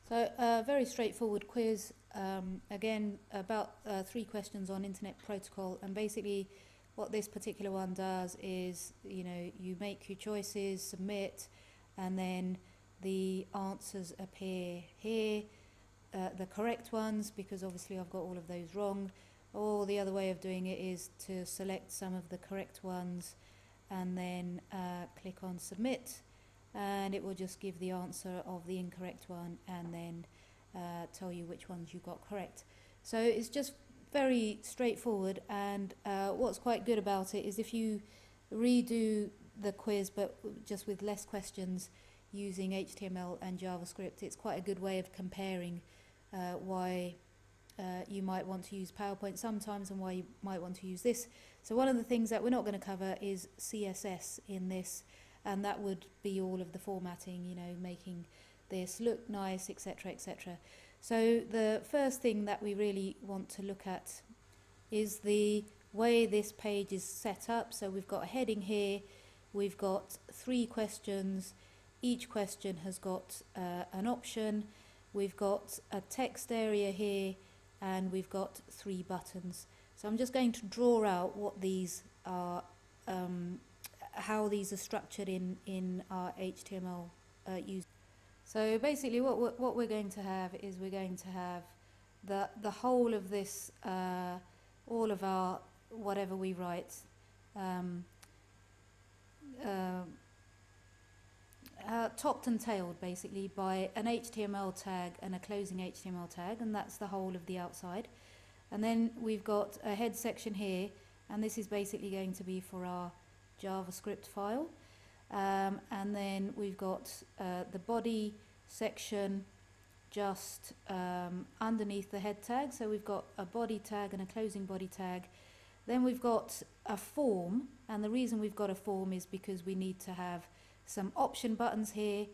So very straightforward quiz. Again, about 3 questions on internet protocol, and basically what this particular one does is, you make your choices, submit, and then the answers appear here, the correct ones, because obviously I've got all of those wrong. Or the other way of doing it is to select some of the correct ones and then click on submit, and it will just give the answer of the incorrect one and then tell you which ones you got correct. So it's just very straightforward, and what's quite good about it is if you redo the quiz but just with less questions using HTML and JavaScript, it's quite a good way of comparing why you might want to use PowerPoint sometimes and why you might want to use this. So one of the things that we're not going to cover is CSS in this, and that would be all of the formatting, making this look nice, etc., etc. So the first thing that we really want to look at is the way this page is set up. So we've got a heading here, we've got 3 questions, each question has got an option, we've got a text area here, and we've got 3 buttons. So I'm just going to draw out what these are, how these are structured in our HTML use. So basically what we're going to have is we're going to have the whole of this, all of our whatever we write, topped and tailed basically by an HTML tag and a closing HTML tag, and that's the whole of the outside. And then we've got a head section here, and this is basically going to be for our JavaScript file. And then we've got the body section just underneath the head tag. So we've got a body tag and a closing body tag. Then we've got a form, and the reason we've got a form is because we need to have some option buttons here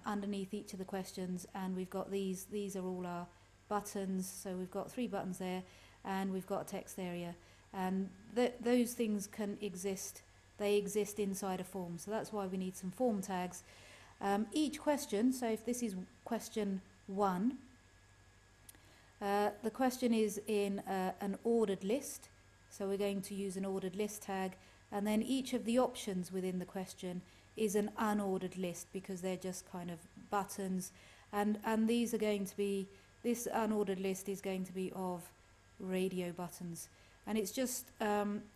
underneath each of the questions, and we've got these are all our buttons. So we've got 3 buttons there, and we've got a text area, and those things can exist. They exist inside a form, so that's why we need some form tags. Each question, so if this is question 1, the question is in an ordered list, so we're going to use an ordered list tag, and then each of the options within the question is an unordered list because they're just kind of buttons, and these are going to be, this unordered list is going to be of radio buttons. And it's just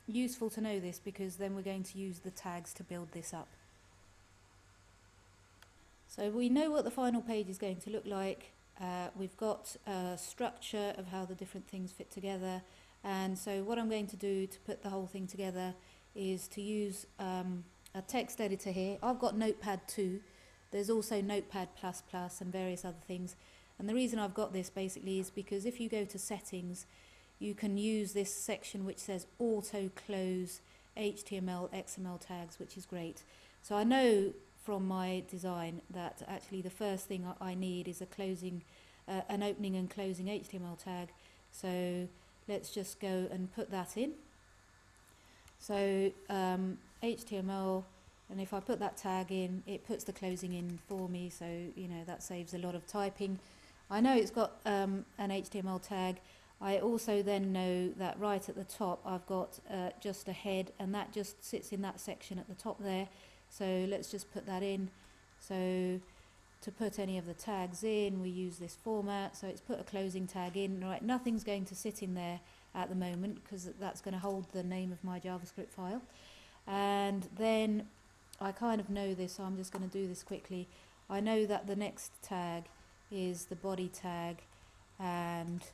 useful to know this because then we're going to use the tags to build this up. So we know what the final page is going to look like. We've got a structure of how the different things fit together. And so what I'm going to do to put the whole thing together is to use a text editor here. I've got Notepad 2. There's also Notepad++ and various other things. And the reason I've got this basically is because if you go to settings, you can use this section which says auto close HTML XML tags, which is great. So I know from my design that actually the first thing I need is an opening and closing HTML tag. So let's just go and put that in. So HTML, and if I put that tag in, it puts the closing in for me, so that saves a lot of typing. I know it's got an HTML tag. I also then know that right at the top I've got just a head, and that just sits in that section at the top there. So let's just put that in. So to put any of the tags in, we use this format. So it's put a closing tag in. Right, nothing's going to sit in there at the moment because that's going to hold the name of my JavaScript file. And then I kind of know this, so I'm just going to do this quickly. I know that the next tag is the body tag, and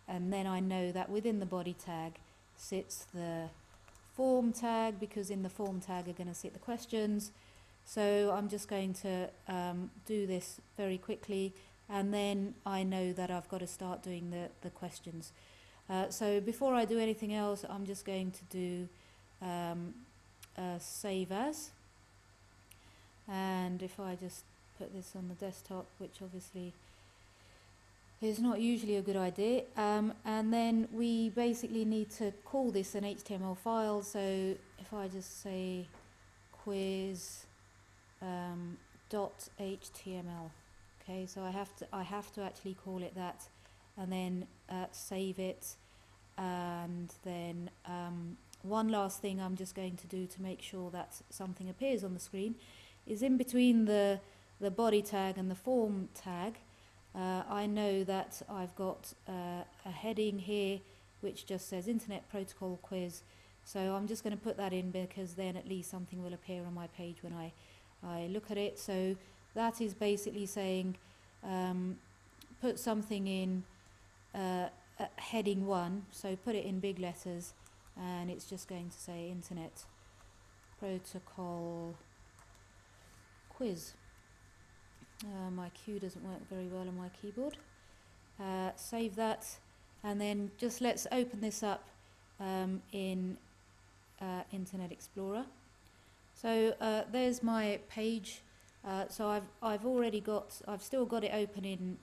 then I know that within the body tag sits the form tag, because in the form tag are going to sit the questions. So I'm just going to do this very quickly, and then I know that I've got to start doing the questions. So before I do anything else, I'm just going to do save as, and if I just put this on the desktop, which obviously is not usually a good idea, and then we basically need to call this an HTML file. So if I just say quiz .html, Okay, so I have to actually call it that, and then save it. And then one last thing I'm just going to do to make sure that something appears on the screen is in between the body tag and the form tag. I know that I've got a heading here which just says Internet Protocol Quiz, so I'm just going to put that in because then at least something will appear on my page when I look at it. So that is basically saying put something in heading 1, so put it in big letters, and it's just going to say Internet Protocol Quiz. My Q doesn't work very well on my keyboard. Save that, and then just let's open this up in Internet Explorer. So there's my page. So I've still got it open in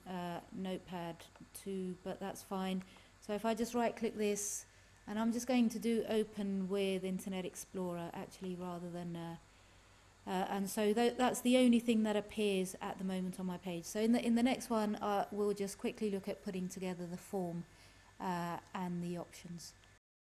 Notepad 2, but that's fine. So if I just right click this, and I'm just going to do open with Internet Explorer actually rather than and so that's the only thing that appears at the moment on my page. So in the next one we'll just quickly look at putting together the form and the options.